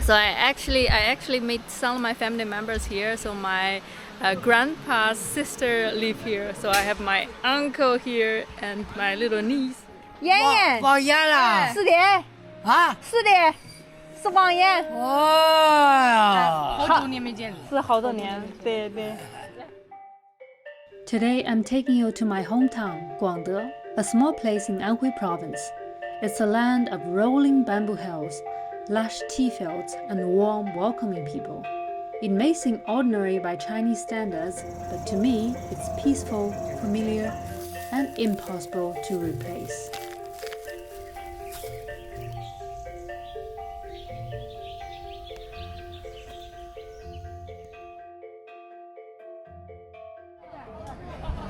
So I actually meet some of my family members here. So my grandpa's sister live here. So I have my uncle here and my little niece. 妍妍，放烟了是的，啊！是的，是王妍。哦，好多年没见了，是好多年，对对。Today I'm taking you to my hometown, Guangde, a small place in Anhui Province. It's a land of rolling bamboo hills, lush tea fields, and warm, welcoming people. It may seem ordinary by Chinese standards, but to me, it's peaceful, familiar, and impossible to replace.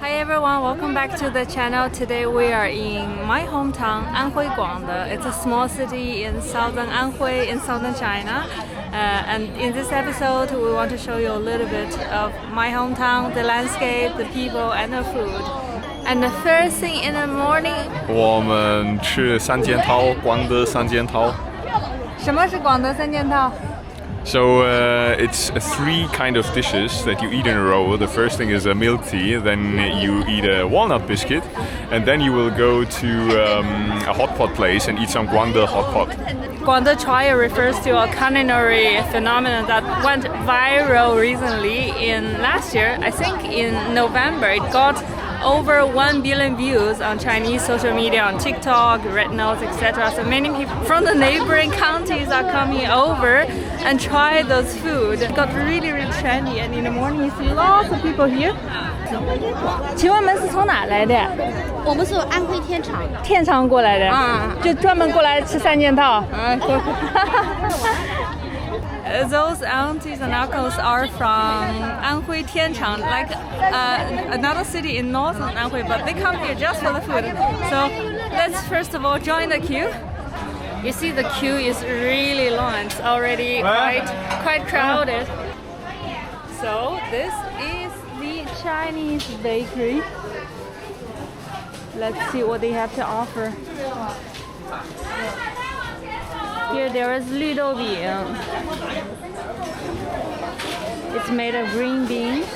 Hi everyone, welcome back to the channel. Today we are in my hometown, Anhui Guangde. It's a small city in southern Anhui in southern China. And in this episode, we want to show you a little bit of my hometown, the landscape, the people, and the food. And the first thing in the morning, 我们吃三件套，广德三件套。什么是广德三件套？ So it's three kind of dishes that you eat in a row. The first thing is a milk tea, then you eat a walnut biscuit, and then you will go to a hot pot place and eat some Guangde hot pot. Guangde trial refers to a culinary phenomenon that went viral recently in last year. I think in November it got over 1 billion views on Chinese social media, on TikTok, Red Notes, etc. So many people from the neighboring counties are coming over and try those food. It got really, really trendy, and in the morning you see lots of people here. 请问你们是从哪来的？我们是安徽天长。天长过来的啊，就专门过来吃三件套。Those aunties and uncles are from Anhui Tianchang, like another city in northern Anhui, but they come here just for the food. So let's first of all join the queue. You see the queue is really long. It's already quite crowded. So this is the Chinese bakery. Let's see what they have to offer. Here there is 绿豆饼. It's made of green beans.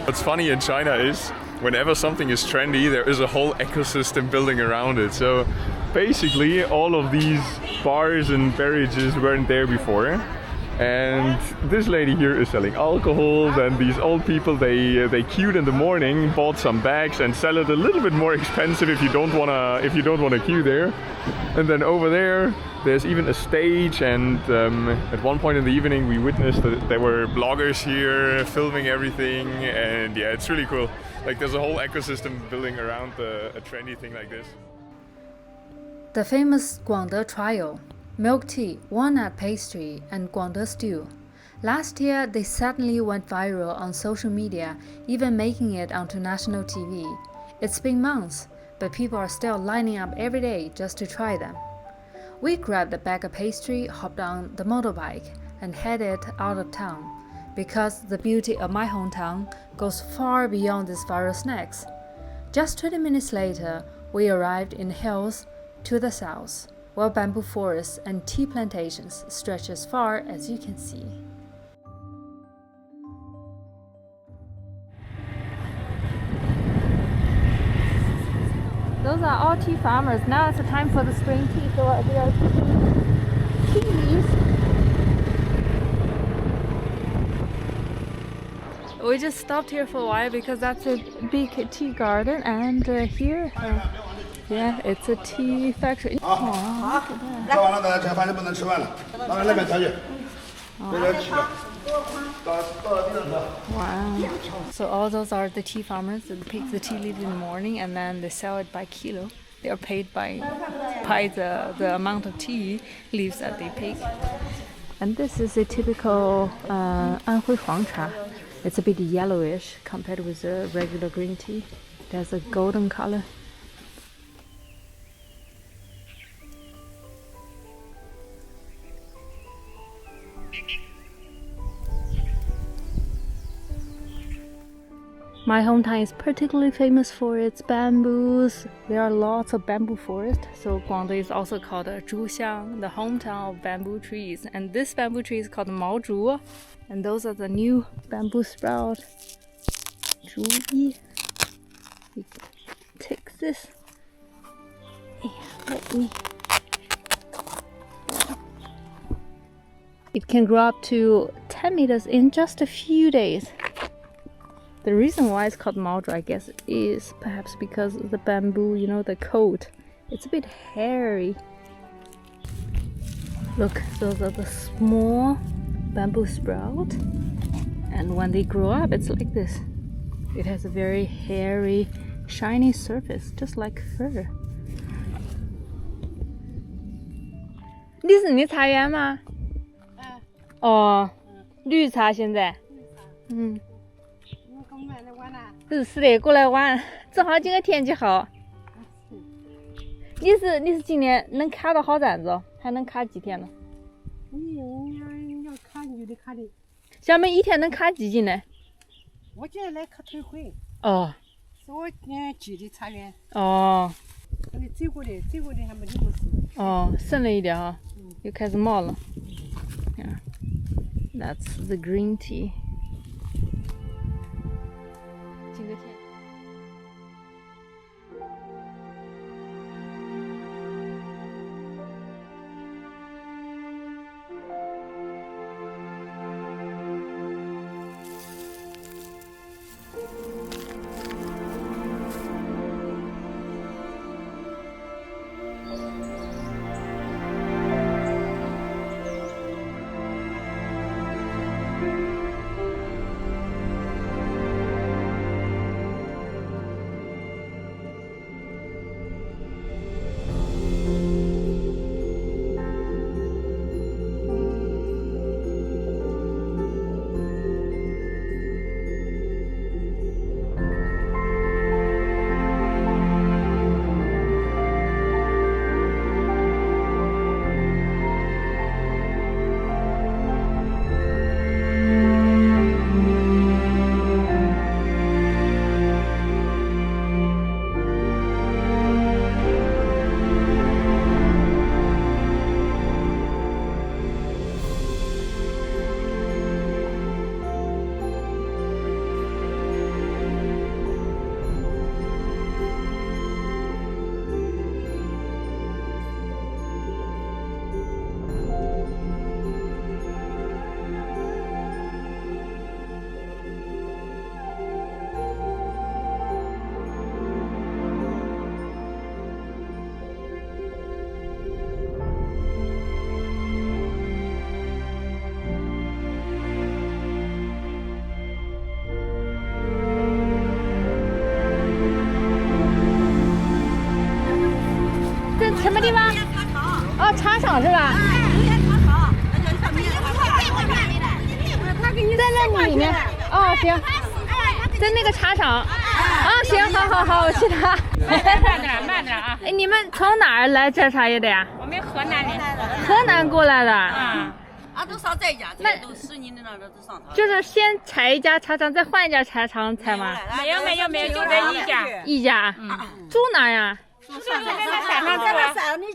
What's funny in China is whenever something is trendy, there is a whole ecosystem building around it. So basically all of these bars and beverages weren't there before. And this lady here is selling alcohol, and these old people, they queued in the morning, bought some bags and sell it a little bit more expensive if you don't wanna queue there. And then over there's even a stage, and at one point in the evening we witnessed that there were bloggers here filming everything, and yeah, it's really cool. Like there's a whole ecosystem building around a trendy thing like this. The famous Guangde trial, milk tea, walnut pastry, and Guangde stew. Last year, they suddenly went viral on social media, even making it onto national TV. It's been months, but people are still lining up every day just to try them. We grabbed a bag of pastry, hopped on the motorbike, and headed out of town, because the beauty of my hometown goes far beyond these viral snacks. Just 20 minutes later, we arrived in the hills to the south, where bamboo forests and tea plantations stretch as far as you can see. Those are all tea farmers. Now it's the time for the spring tea, so they are picking tea leaves. We just stopped here for a while because that's a big tea garden, and here, yeah, it's a tea factory. Oh, wow. So all those are the tea farmers that pick the tea leaves in the morning, and then they sell it by kilo. They are paid by the amount of tea leaves that they pick. And this is a typical Anhui Huangcha. It's a bit yellowish compared with the regular green tea. It has a golden color. My hometown is particularly famous for its bamboos. There are lots of bamboo forests, so Guangde is also called Zhuxiang, the hometown of bamboo trees. And this bamboo tree is called Maozhu, and those are the new bamboo sprout. Zhuyi. We take this. Let me. It can grow up to 10 meters in just a few days. The reason why it's called Maozhu, I guess, is perhaps because of the bamboo, you know, the coat. It's a bit hairy. Look, those are the small bamboo sprout. And when they grow up, it's like this. It has a very hairy, shiny surface, just like fur. 你是你茶园吗？哦，绿茶现在。嗯。是的，过来玩，正好今个天气好。你是今年能卡到好站子，还能卡几天了？要卡女的卡的。小妹一天能卡几斤呢？我今天来卡腿会。哦。是我寄的茶园。哦。你走过来还没你么事。哦，剩了一点哈，又开始冒了。Yeah, that's the green tea. 今个天。什么地方？哦，茶厂是吧？在那里面。哦，行，在那个茶厂。啊，行，好，我去拿。慢点啊！哎，你们从哪儿来摘茶叶的呀？我们河南的。河南过来的。啊，都上这家，这都10年的那都上茶。就是先采一家茶厂，再换一家茶厂采吗？没有，就这一家。一家。住哪儿呀？你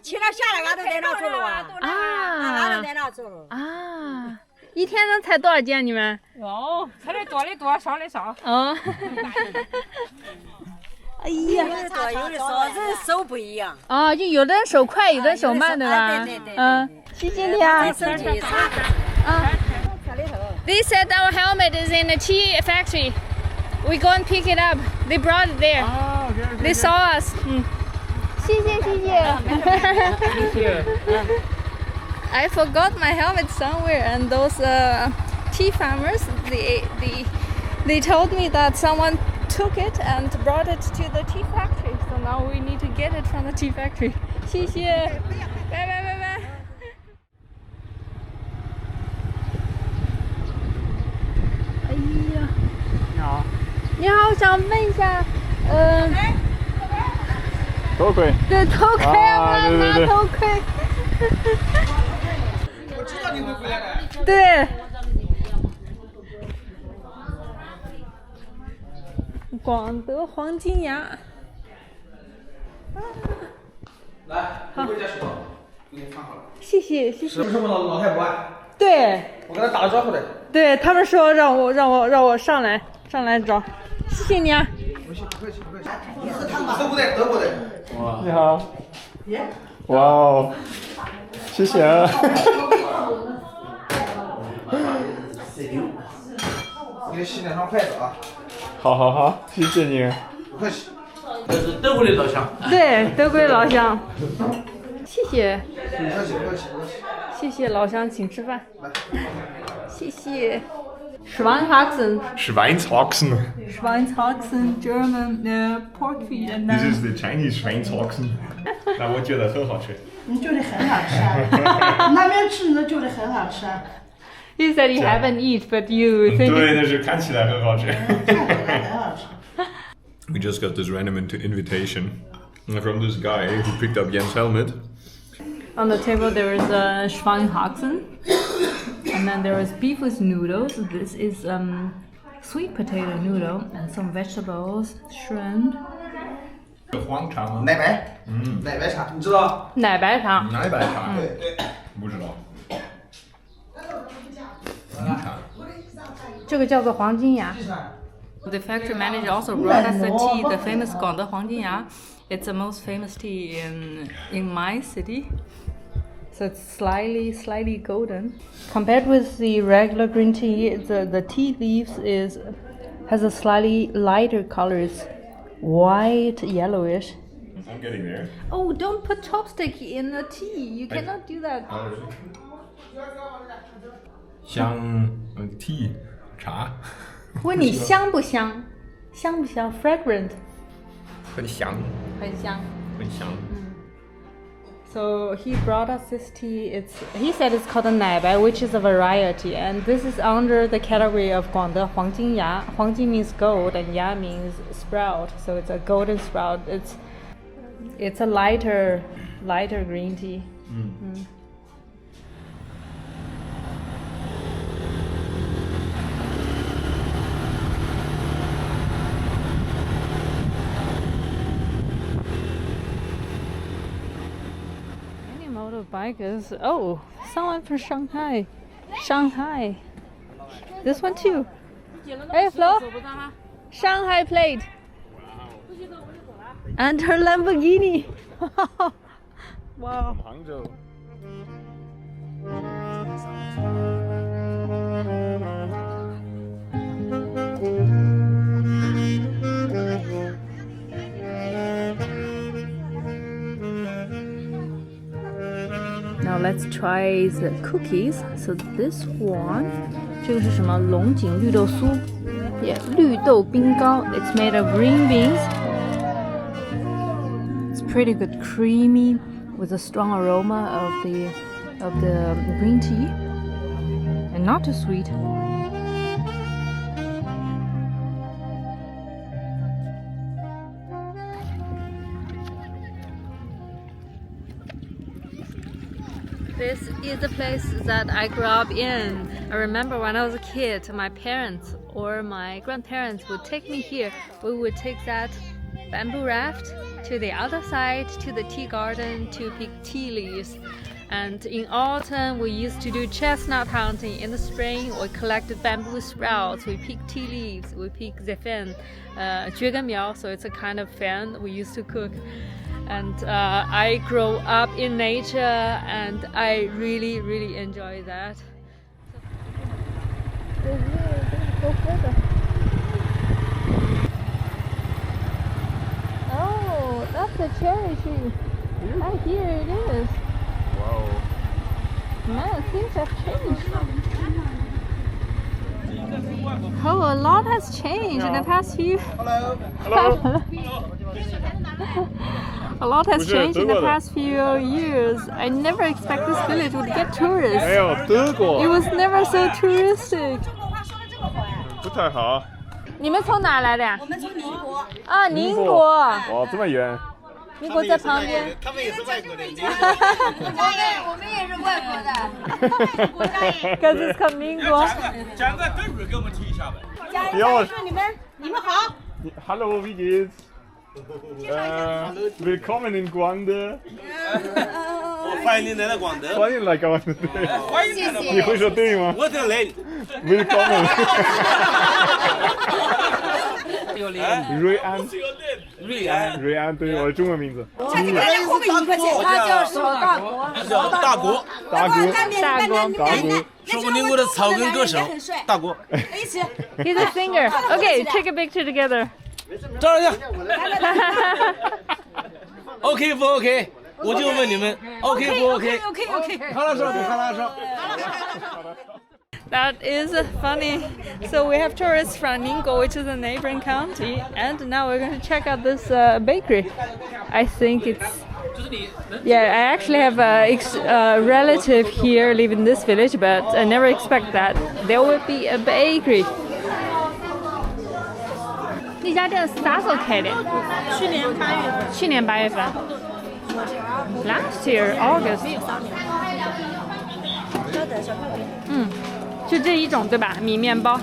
去了下来，俺都在那住了啊。俺都在那住了。啊，一天能采多少件？你们？哦，采的多的多，少的少。哦。哎呀，有的多，有的少，人手不一样。哦，就有的人手快，有的人手慢，对吧？对。谢谢你啊。They said our helmet is in the tea factory. We go and pick it up. They brought it there. Oh, okay. They saw us. 谢谢。I forgot my helmet somewhere, and those tea farmers, they told me that someone took it and brought it to the tea factory. So now we need to get it from the tea factory. 谢谢，拜拜。哎呀，你好，我想问一下，头盔。对，头盔，我要拿头盔。我知道你会回来的。对。广德黄金牙。来，我回家去吧，给你穿好了。谢谢。是不是我老太婆？对。我跟他打了招呼的。对他们说让我上来找，谢谢你啊。不客气。德国的。哇，你好。哇哦，谢谢啊。给你洗2双筷子啊。好，谢谢你。不客气。这是德国的老乡。对，德国的老乡。谢谢。不客气。谢谢老乡，请吃饭。谢谢。Schweinshaxen, German pork feet, and This is the Chinese Schweinshaxen. 那我觉得很好吃。你觉得很好吃啊？那边吃你觉得很好吃啊？You said you haven't eaten, but you think. 对，但是看起来很好吃。看起来很好吃。We just got this random invitation from this guy who picked up Jens' helmet. On the table there is a Schweinshaxen, and then there is beef with noodles. This is sweet potato noodle and some vegetables, shrimp. 黄肠。奶白。奶白肠，你知道？奶白肠。奶白肠。对。不知道。这个叫做黄金牙。The factory manager also brought us the tea, the famous Guangde Huangjingyang. It's the most famous tea in my city. So it's slightly golden. Compared with the regular green tea, the tea leaves has a slightly lighter color. It's white, yellowish. I'm getting there. Oh, don't put chopstick in the tea. You cannot do that. 香tea 茶。问你香不香？香不香 ？Fragrant。很香。很香。很香。So he brought us this tea. He said it's called a naibai, which is a variety, and this is under the category of Guangde Huangjingya. Huangjing means gold, and ya means sprout. So it's a golden sprout. It's a lighter green tea. Motorbikers. Oh, someone from Shanghai. This one too. Hey, Flo. Shanghai plate. And her Lamborghini. Wow. Now let's try the cookies. So this one, 这个是什么？龙井绿豆酥。Yeah, 绿豆冰糕. It's made of green beans. It's pretty good, creamy, with a strong aroma of the green tea, and not too sweet. This is the place that I grew up in. I remember when I was a kid, my parents or my grandparents would take me here. We would take that bamboo raft to the other side, to the tea garden, to pick tea leaves. And in autumn, we used to do chestnut hunting. In the spring, we collected bamboo sprouts. We pick tea leaves. We pick the fan, juegenmiao. So it's a kind of fan we used to cook. And I grew up in nature, and I really enjoy that. Oh, that's a cherry tree. Ah, here it is. Wow. Man, things have changed. Oh, a lot has changed in the past few. Hello. A lot has changed in the past few years. I never expect this village would get tourists. 没有德国。 It was never so touristic. 不太好。你们从哪来的呀？我们从宁国。啊，宁国。哇，这么远。民国在旁边。他们也是外国人。我们也是外国的。Cause it's called 民国。讲个德语给我们听一下呗。Ja, 你们好。 hallo, wie geht's? Willkommen in Guangde. 欢迎您来到广德。欢迎来广德。欢迎来到你会说对吗？我的来。Willkommen. 瑞安，对，我的中文名字。他叫邵大国。叫大国。说过宁国的草根歌手大国。He's a singer. Okay, take a picture together. 照一下。OK 不 OK？ 我就问你们 OK 不 OK？ 好了说，好了说。 That is funny. So we have tourists from Ningbo, which is a neighboring county, and now we're going to check out this bakery. I think it's... Yeah, I actually have a relative here living in this village, but I never expect that there will be a bakery. 那家店是啥时候开的？去年8月份。Last year, August. 就这一种对吧？米面包。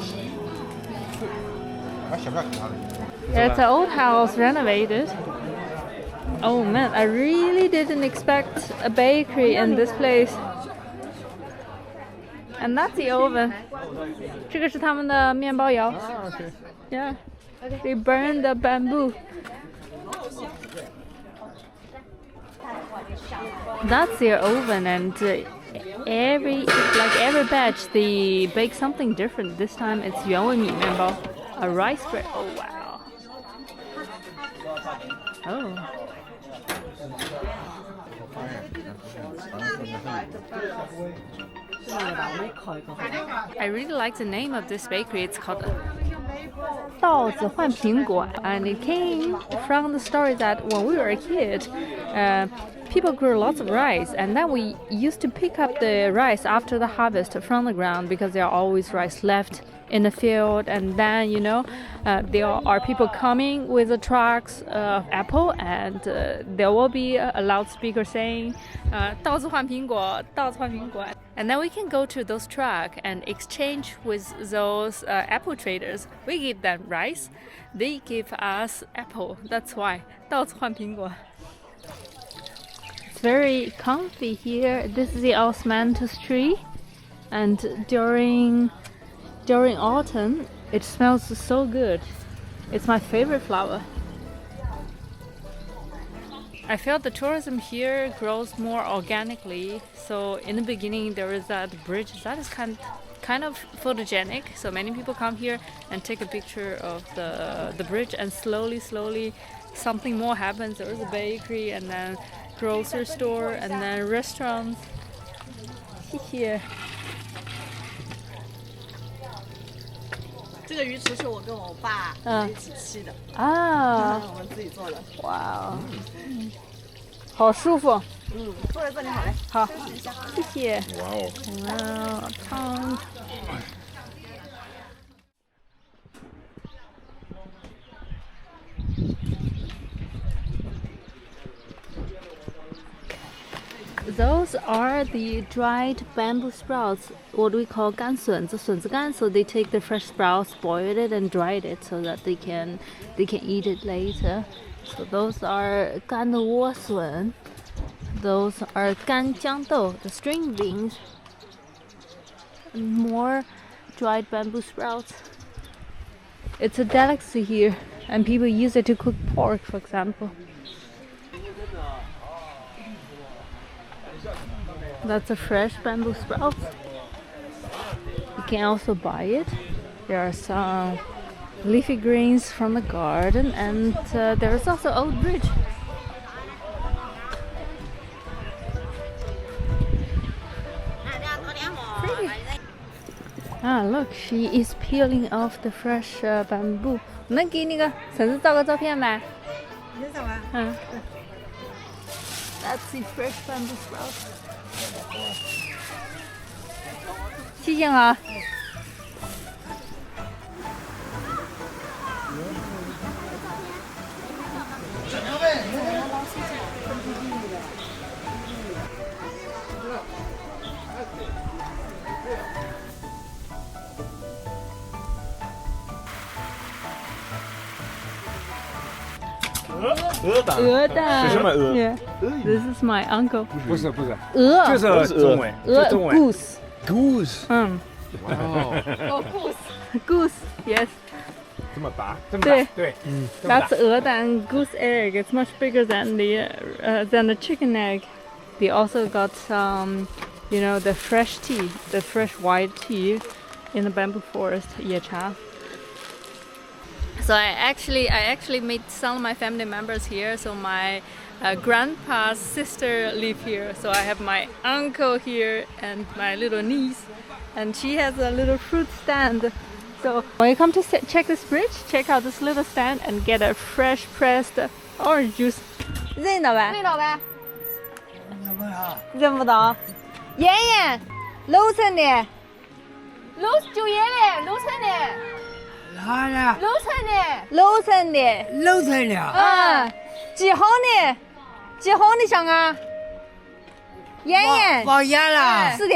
It's an old house renovated. Oh man, I really didn't expect a bakery in this place. And that's the oven. 这个是他们的面包窑。Yeah, they burn the bamboo. That's their oven, and every batch they bake something different. This time it's 原味米面包, a rice bread. Oh wow. Oh. I really like the name of this bakery. It's called 稻子换苹果, and it came from the story that when we were a kid, people grew lots of rice, and then we used to pick up the rice after the harvest from the ground because there are always rice left in the field. And then, there are people coming with the trucks of apple, and there will be a loudspeaker saying 稻子换苹果, 稻子换苹果. And then we can go to those trucks and exchange with those apple traders. We give them rice, they give us apple. That's why 稻子换苹果. It's very comfy here. This is the osmanthus tree, and during autumn it smells so good. It's my favorite flower. I feel the tourism here grows more organically. So in the beginning there is that bridge that is kind of photogenic. So many people come here and take a picture of the bridge, and slowly something more happens. There is a bakery, and then grocery store, and then restaurants. Here. 这个鱼池是我跟我爸一起吃的，我们自己做的。哇，好舒服。坐在这里好嘞。好，谢谢。哇，汤。Those are the dried bamboo sprouts, what we call 干笋子, 笋子干. So they take the fresh sprouts, boiled it, and dried it so that they can eat it later. So those are 干的莴笋. Those are 干豇豆, the string beans. And more dried bamboo sprouts. It's a delicacy here, and people use it to cook pork, for example. That's a fresh bamboo sprout. You can also buy it. There are some leafy greens from the garden, and there is also old bridge. Pretty. Ah, look, she is peeling off the fresh bamboo. 能给那个婶子照个照片吗？嗯。That's the fresh bamboo sprout. 谢谢啊。鹅蛋。鹅蛋。是什么鹅 Yeah. This is my uncle. 不是不是，鹅。就是中文，鹅就中文。 goose. Goose。嗯。哦， Goose. Yes. 这么大，这么大，对，这么大 That's 鹅蛋 goose egg. It's much bigger than the chicken egg. They also got the fresh tea, the fresh white tea in the bamboo forest, 野茶. So I actually meet some of my family members here. So my grandpa's sister live here. So I have my uncle here and my little niece, and she has a little fruit stand. So when you come to check this bridge, check out this little stand and get a fresh pressed orange juice. 认到呗？对了呗。认不到。妍妍，楼层的。就业的，楼层的，哪呢？楼层的，楼层的。楼层的。嗯，几号的？几号的香啊？妍妍。放盐了。是的。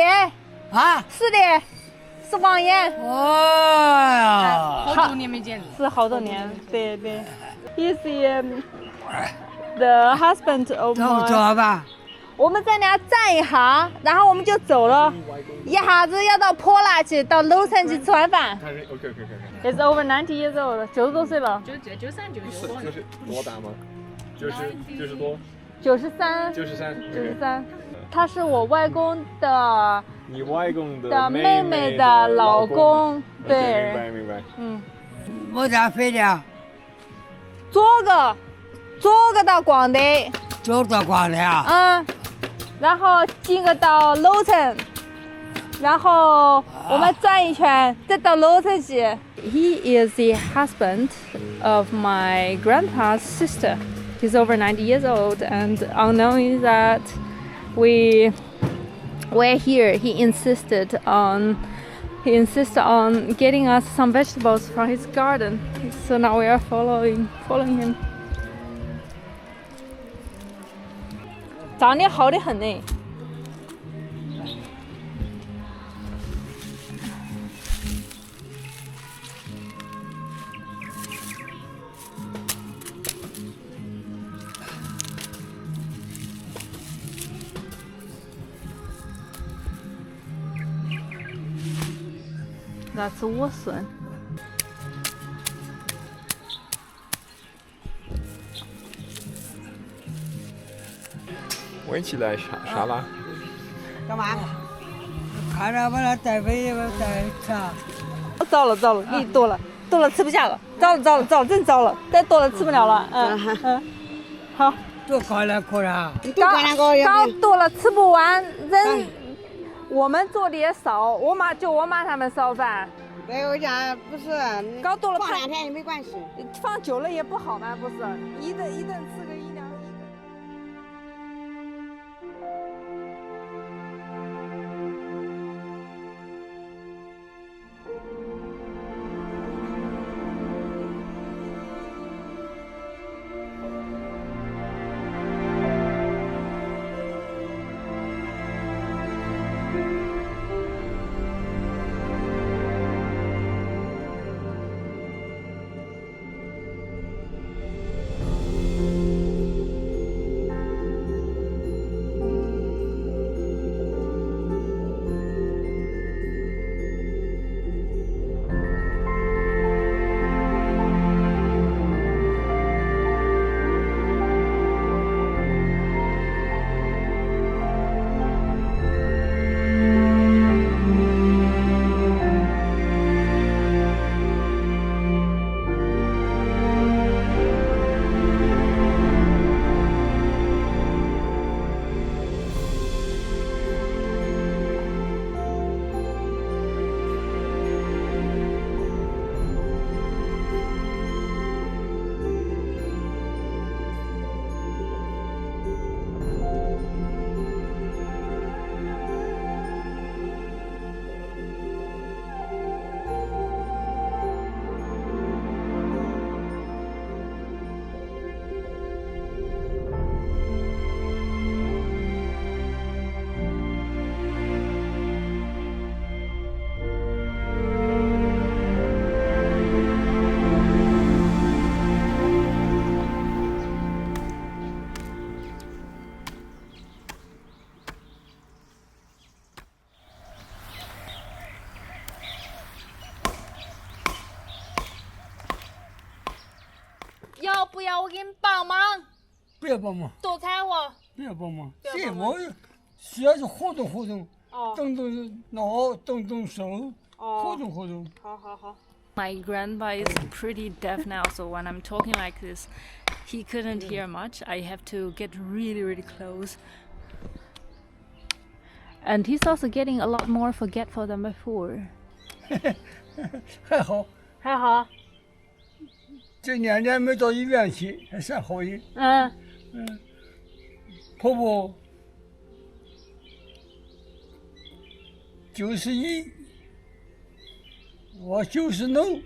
啊？是的。是王岩。哦。好多年没见了。是好多年，对对。He's the husband of 走吧。我们在那站一下，然后我们就走了，一下子要到坡那去，到楼层去吃晚饭。OK。 He's over 90 years old， 90多岁了。93、94。就是多大吗？90多。93。93。他是我外公的。你外公的妹妹的老公。对。明白。嗯。没咋飞的。坐个到广德。走到广德啊。嗯。然后进个到楼层，然后我们转一圈，再到楼层去。He is the husband of my grandpa's sister. He's over 90 years old, and unknowing that we're here, he insisted on getting us some vegetables from his garden. So now we are following him. 长得好得很呢。That's 莴笋。闻起来啥啦？干嘛？看着把它带飞，带啥？糟了，你多了吃不下了，糟了，真糟了，再多了吃不了了。好。多高2颗啊？高多了吃不完，人我们做的也少，我妈他们烧饭。没有家不是，搞多了放2天也没关系，放久了也不好嘛，不是？一顿吃个1两。我给你帮忙，不要帮忙，多掺和。不要帮忙，不要这帮忙我需要是活动活动，哦动动脑，动动手，活动活动。好好好。 My grandpa is pretty deaf now, so when I'm talking like this, he couldn't hear much. I have to get really, really close. And he's also getting a lot more forgetful than before. 还好，还好。这2年没到医院去，还算好一。嗯。婆婆91，我90弄。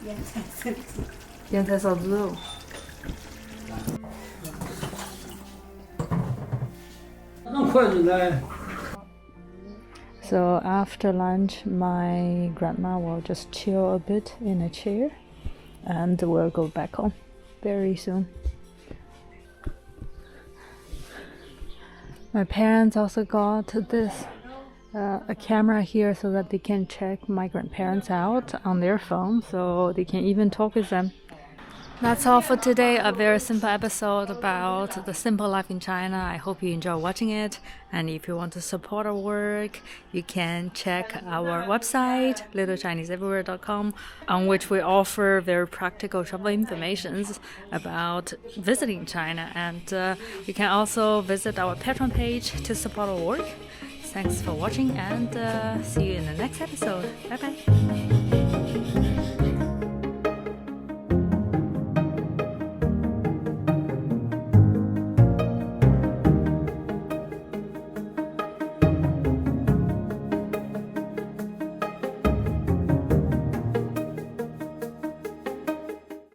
腌菜臊子肉。拿筷子来。 So after lunch, my grandma will just chill a bit in a chair, and we'll go back home very soon. My parents also got this a camera here so that they can check my grandparents out on their phone, so they can even talk with them. That's all for today, a very simple episode about the simple life in China. I hope you enjoy watching it, and if you want to support our work, you can check our website littlechineseeverywhere.com, on which we offer very practical travel informations about visiting China, and you can also visit our Patreon page to support our work. Thanks for watching, and see you in the next episode. Bye bye.